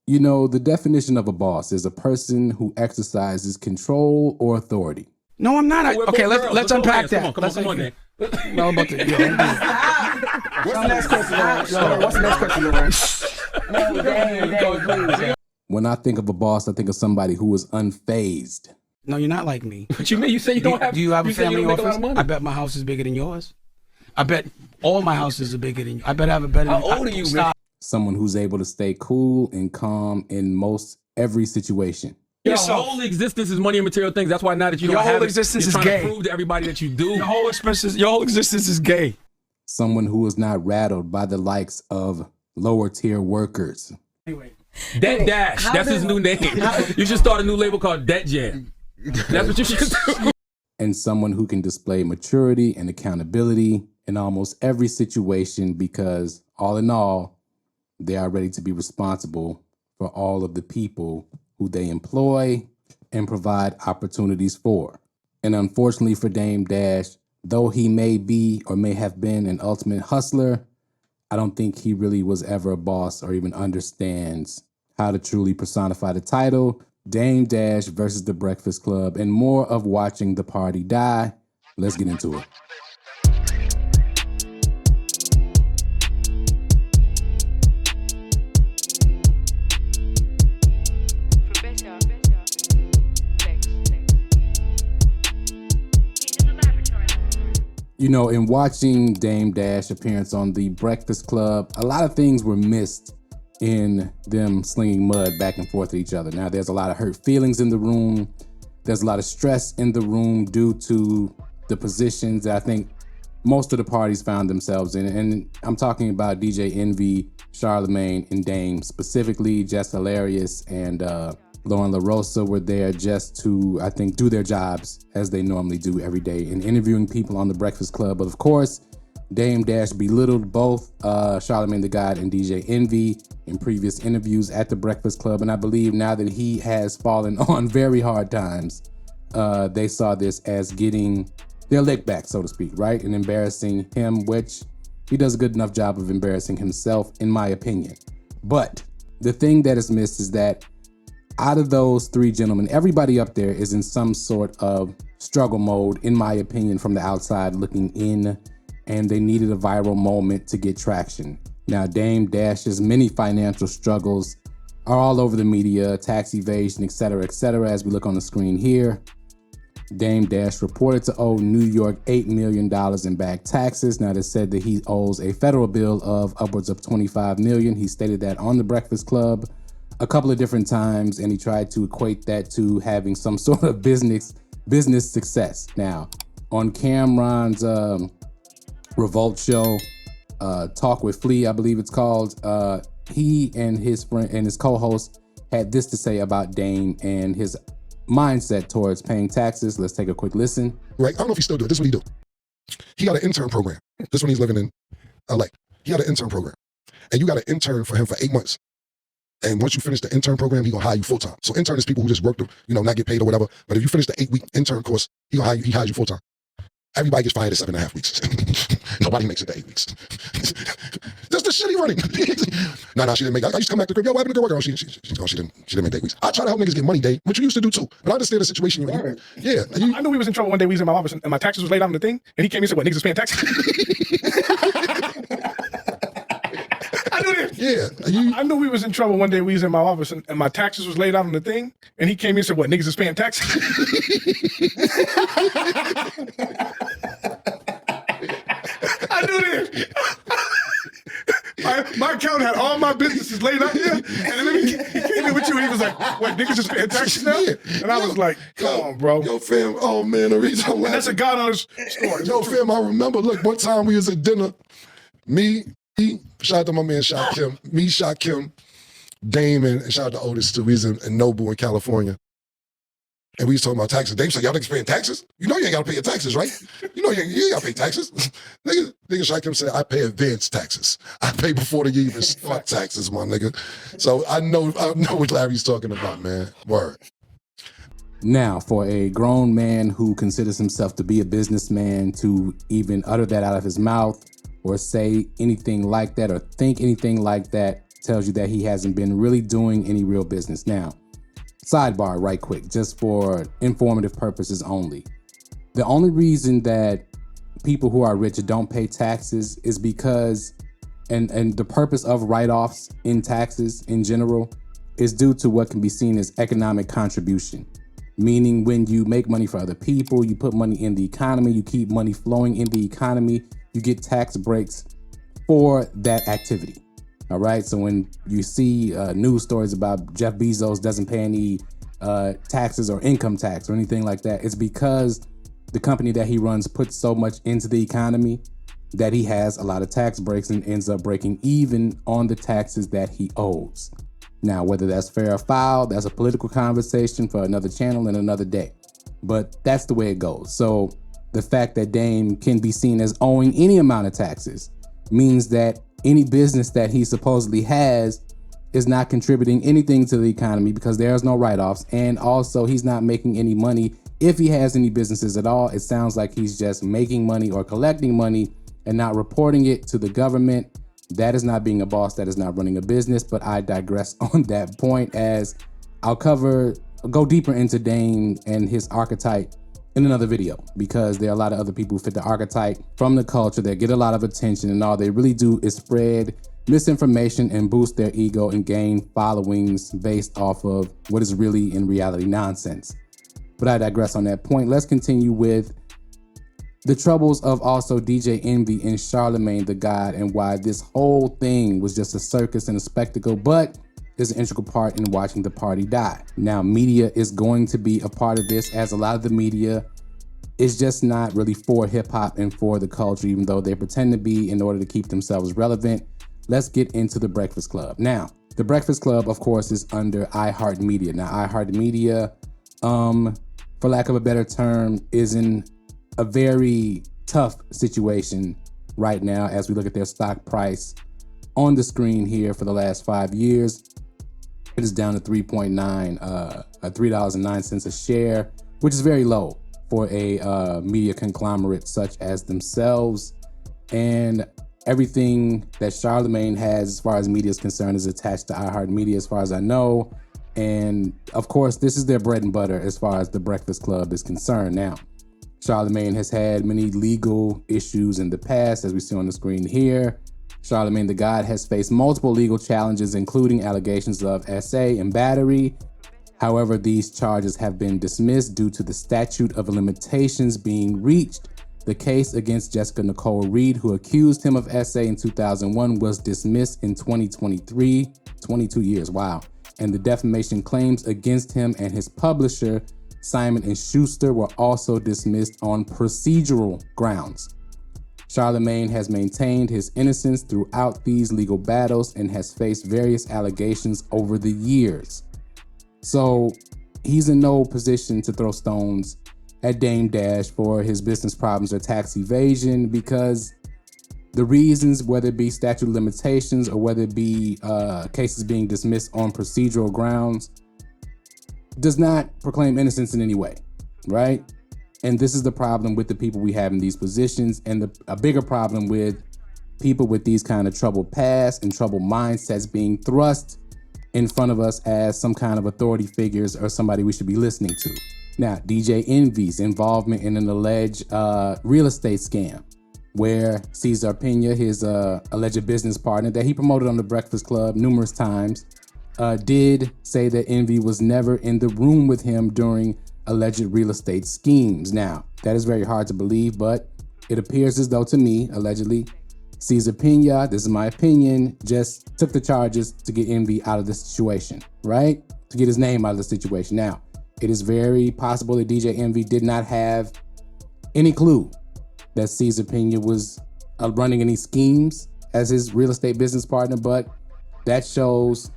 You know, the definition of a boss is a person who exercises control or authority. No, I'm not. Okay, let's unpack that. Come on, Dan. No, I'm about to. What's the next question, What's the next question, When I think of a boss, I think of somebody who is unfazed. No, you're not like me. What you mean? You say you don't have. Do you have a family office? office? I bet my house is bigger than yours. I bet all my houses are bigger than you. I bet I have a better. How old are you, man? Someone who's able to stay cool and calm in most every situation. Your whole existence is money and material things. That's why now that you don't have it, your whole existence is gay. To prove to everybody that you do. Your whole existence is gay. Someone who is not rattled by the likes of lower tier workers. Anyway, Debt Dash. That's his new name. You should start a new label called Debt Jam. That's what you should do. And someone who can display maturity and accountability in almost every situation because, all in all, they are ready to be responsible for all of the people who they employ and provide opportunities for. And unfortunately for Dame Dash, though he may be or may have been an ultimate hustler, I don't think he really was ever a boss or even understands how to truly personify the title. Dame Dash versus The Breakfast Club, and more of watching the party die. Let's get into it. You know, in watching Dame Dash appearance on The Breakfast Club, a lot of things were missed in them slinging mud back and forth at each other. Now, there's a lot of hurt feelings in the room. There's a lot of stress in the room due to the positions that I think most of the parties found themselves in. And I'm talking about DJ Envy, Charlemagne, and Dame specifically. Just Hilarious and Lauren LaRosa were there just to, I think, do their jobs as they normally do every day in interviewing people on The Breakfast Club. But of course, Dame Dash belittled both Charlemagne the God and DJ Envy in previous interviews at The Breakfast Club. And I believe now that he has fallen on very hard times, they saw this as getting their lick back, so to speak, right? And embarrassing him, which he does a good enough job of embarrassing himself, in my opinion. But the thing that is missed is that out of those three gentlemen, everybody up there is in some sort of struggle mode, in my opinion, from the outside looking in, and they needed a viral moment to get traction. Now, Dame Dash's many financial struggles are all over the media, tax evasion, et cetera, as we look on the screen here. Dame Dash reported to owe New York $8 million in back taxes. Now, they said that he owes a federal bill of upwards of $25 million. He stated that on The Breakfast Club a couple of different times, and he tried to equate that to having some sort of business success. Now, on Camron's Revolt show, Talk with Flea, I believe it's called, he and his friend and his co-host had this to say about Dame and his mindset towards paying taxes. Let's take a quick listen. Right, I don't know if he still do it. This is what he do. He got an intern program. This when he's living in LA. He got an intern program. And you got an intern for him for 8 months. And once you finish the intern program, he gonna hire you full time. So intern is people who just work to, not get paid or whatever. But if you finish the 8-week intern course, he hires you full time. Everybody gets fired at 7.5 weeks. Nobody makes it to 8 weeks. That's the shit he running. No, she didn't make. I used to come back to the crib. Yo, what happened to the work? She didn't make 8 weeks. I try to help niggas get money, Dave, which you used to do too. But I understand the situation you're in. Yeah. I knew he was in trouble one day. We was in my office and my taxes was laid out on the thing, and he came in and said, "What, niggas is paying taxes?" I knew this. Yeah. I knew we was in trouble one day. We was in my office and my taxes was laid out on the thing, and he came in and said, "What, niggas is paying taxes?" I knew this. My account had all my businesses laid out here, and then he came in with you, and he was like, "What, niggas just paying taxes now?" And I was like, "Come on, bro." Yo, fam, oh man, the reason I'm laughing. That's a God-honest story. Yo, fam, I remember, look, one time we was at dinner, shout out to my man, Shot Kim, Dame, and shout out to Otis too. We was in Noble in California. And we was talking about taxes. Dave said, "Y'all niggas paying taxes? You know you ain't gotta pay your taxes, right? You know you ain't gotta pay taxes." Nigga Shot Kim said, "I pay advance taxes. I pay before the year even start taxes, my nigga." So I know what Larry's talking about, man. Word. Now, for a grown man who considers himself to be a businessman to even utter that out of his mouth or say anything like that or think anything like that tells you that he hasn't been really doing any real business. Now, sidebar right quick, just for informative purposes only. The only reason that people who are rich don't pay taxes is because, and the purpose of write-offs in taxes in general is due to what can be seen as economic contribution. Meaning when you make money for other people, you put money in the economy, you keep money flowing in the economy, you get tax breaks for that activity. All right, so when you see news stories about Jeff Bezos doesn't pay any taxes or income tax or anything like that, it's because the company that he runs puts so much into the economy that he has a lot of tax breaks and ends up breaking even on the taxes that he owes. Now, whether that's fair or foul, that's a political conversation for another channel and another day. But that's the way it goes. So the fact that Dame can be seen as owing any amount of taxes means that any business that he supposedly has is not contributing anything to the economy because there's no write-offs. And also he's not making any money. If he has any businesses at all, it sounds like he's just making money or collecting money and not reporting it to the government. That is not being a boss. That is not running a business. But I digress on that point, as I'll go deeper into Dame and his archetype in another video, because there are a lot of other people who fit the archetype from the culture that get a lot of attention, and all they really do is spread misinformation and boost their ego and gain followings based off of what is really in reality nonsense. But I digress on that point. Let's continue with the troubles of also DJ Envy and Charlemagne the God, and why this whole thing was just a circus and a spectacle, but is an integral part in watching the party die. Now, media is going to be a part of this, as a lot of the media is just not really for hip hop and for the culture, even though they pretend to be in order to keep themselves relevant. Let's get into the Breakfast Club. Now, the Breakfast Club, of course, is under iHeartMedia. Now, iHeartMedia, for lack of a better term, is in a very tough situation right now as we look at their stock price on the screen here for the last 5 years. It is down to $3.09 a share, which is very low for a media conglomerate such as themselves. And everything that Charlemagne has as far as media is concerned is attached to iHeartMedia, as far as I know. And of course, this is their bread and butter as far as the Breakfast Club is concerned. Now, Charlemagne has had many legal issues in the past, as we see on the screen here. Charlemagne the God has faced multiple legal challenges, including allegations of SA and battery. However, these charges have been dismissed due to the statute of limitations being reached. The case against Jessica Nicole Reed, who accused him of SA in 2001, was dismissed in 2023, 22 years, wow. And the defamation claims against him and his publisher, Simon & Schuster, were also dismissed on procedural grounds. Charlemagne has maintained his innocence throughout these legal battles and has faced various allegations over the years. So he's in no position to throw stones at Dame Dash for his business problems or tax evasion, because the reasons, whether it be statute of limitations or whether it be cases being dismissed on procedural grounds, does not proclaim innocence in any way, right? And this is the problem with the people we have in these positions, and a bigger problem with people with these kind of troubled past and troubled mindsets being thrust in front of us as some kind of authority figures or somebody we should be listening to. Now, DJ Envy's involvement in an alleged real estate scam, where Cesar Pena, his alleged business partner that he promoted on the Breakfast Club numerous times, did say that Envy was never in the room with him during alleged real estate schemes. Now, that is very hard to believe, but it appears as though, to me, allegedly, Cesar Pena, this is my opinion, just took the charges to get Envy out of the situation, right? To get his name out of the situation. Now, it is very possible that DJ Envy did not have any clue that Cesar Pena was running any schemes as his real estate business partner, but that shows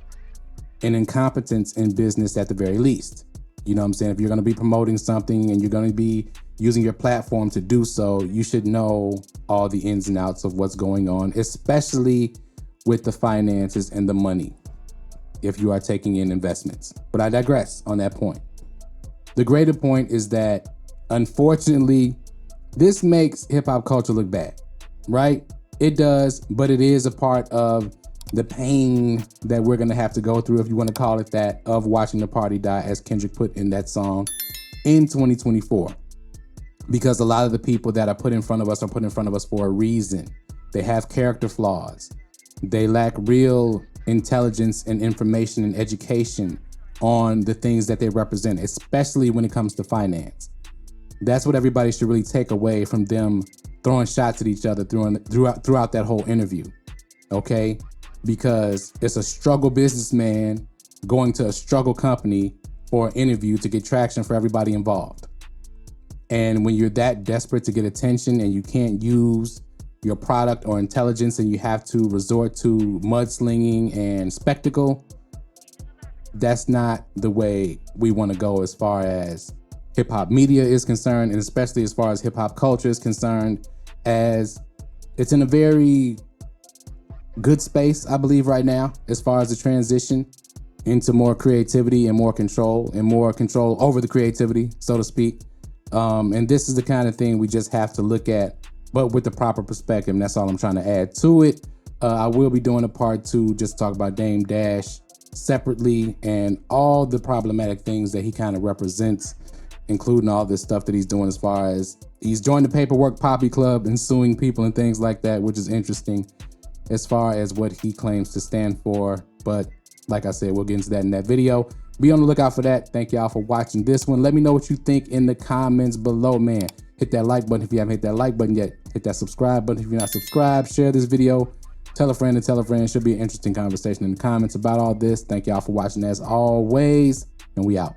an incompetence in business at the very least. You know what I'm saying? If you're going to be promoting something and you're going to be using your platform to do so, you should know all the ins and outs of what's going on, especially with the finances and the money, if you are taking in investments. But I digress on that point. The greater point is that, unfortunately, this makes hip hop culture look bad, right? It does, but it is a part of the pain that we're gonna have to go through, if you want to call it that, of watching the party die, as Kendrick put in that song, in 2024. Because a lot of the people that are put in front of us are put in front of us for a reason. They have character flaws. They lack real intelligence and information and education on the things that they represent, especially when it comes to finance. That's what everybody should really take away from them throwing shots at each other throughout that whole interview, okay? Because it's a struggle businessman going to a struggle company for an interview to get traction for everybody involved. And when you're that desperate to get attention and you can't use your product or intelligence and you have to resort to mudslinging and spectacle, that's not the way we want to go as far as hip hop media is concerned, and especially as far as hip hop culture is concerned, as it's in a very good space, I believe, right now, as far as the transition into more creativity and more control over the creativity, so to speak. And this is the kind of thing we just have to look at, but with the proper perspective. And that's all I'm trying to add to it. I will be doing a part 2 just to talk about Dame Dash separately and all the problematic things that he kind of represents, including all this stuff that he's doing as far as he's joined the Paperwork Poppy Club and suing people and things like that, which is interesting as far as what he claims to stand for. But like I said, we'll get into that in that video. Be on the lookout for that. Thank y'all for watching this one. Let me know what you think in the comments below, man. Hit that like button if you haven't hit that like button yet. Hit that subscribe button if you're not subscribed. Share this video. Tell a friend and tell a friend. Should be an interesting conversation in the comments about all this. Thank y'all for watching as always, and we out.